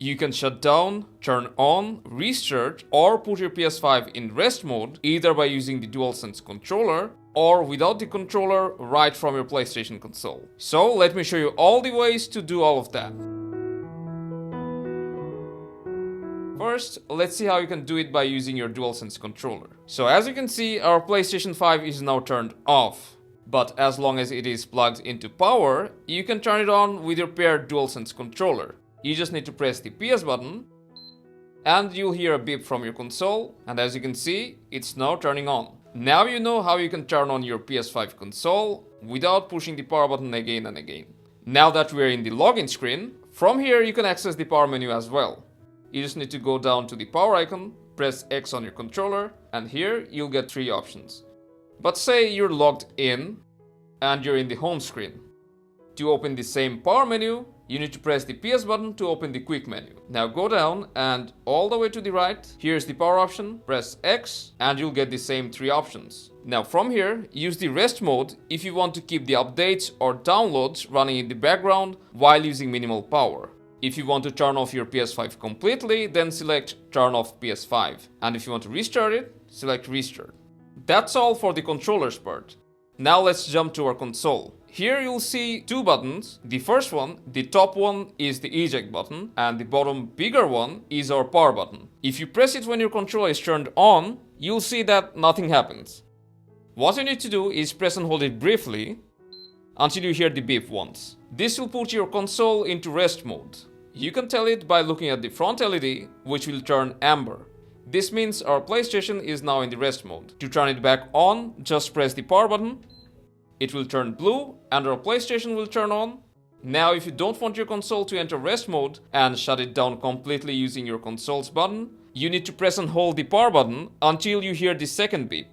You can shut down, turn on, restart, or put your PS5 in rest mode either by using the DualSense Controller or without the controller right from your PlayStation console. So let me show you all the ways to do all of that. First, let's see how you can do it by using your DualSense controller. So as you can see, our PlayStation 5 is now turned off. But as long as it is plugged into power, you can turn it on with your paired DualSense controller. You just need to press the PS button and you'll hear a beep from your console, and as you can see, it's now turning on. Now you know how you can turn on your PS5 console without pushing the power button again and again. Now that we're in the login screen, from here you can access the power menu as well. You just need to go down to the power icon, press X on your controller, and here you'll get 3 options. But say you're logged in and you're in the home screen. To open the same power menu, you need to press the PS button to open the quick menu. Now go down and all the way to the right, here's the power option, press X and you'll get the same 3 options. Now from here, use the rest mode if you want to keep the updates or downloads running in the background while using minimal power. If you want to turn off your PS5 completely, then select Turn Off PS5. And if you want to restart it, select Restart. That's all for the controller's part. Now let's jump to our console. Here you'll see 2 buttons. The first one, the top one, is the eject button, and the bottom bigger one is our power button. If you press it when your controller is turned on, you'll see that nothing happens. What you need to do is press and hold it briefly until you hear the beep once. This will put your console into rest mode. You can tell it by looking at the front LED, which will turn amber. This means our PlayStation is now in the rest mode. To turn it back on, just press the power button. It will turn blue and our PlayStation will turn on. Now if you don't want your console to enter rest mode and shut it down completely using your console's button, you need to press and hold the power button until you hear the second beep.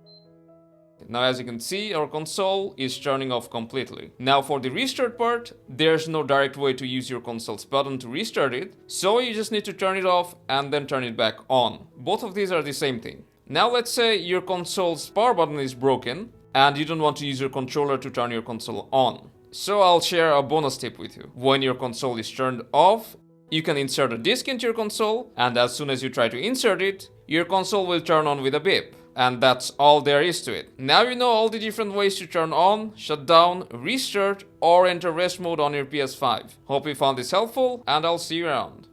Now as you can see, our console is turning off completely. Now for the restart part, there's no direct way to use your console's button to restart it, so you just need to turn it off and then turn it back on. Both of these are the same thing. Now let's say your console's power button is broken and you don't want to use your controller to turn your console on. So I'll share a bonus tip with you. When your console is turned off, you can insert a disc into your console, and as soon as you try to insert it, your console will turn on with a beep. And that's all there is to it. Now you know all the different ways to turn on, shut down, restart, or enter rest mode on your PS5. Hope you found this helpful, and I'll see you around.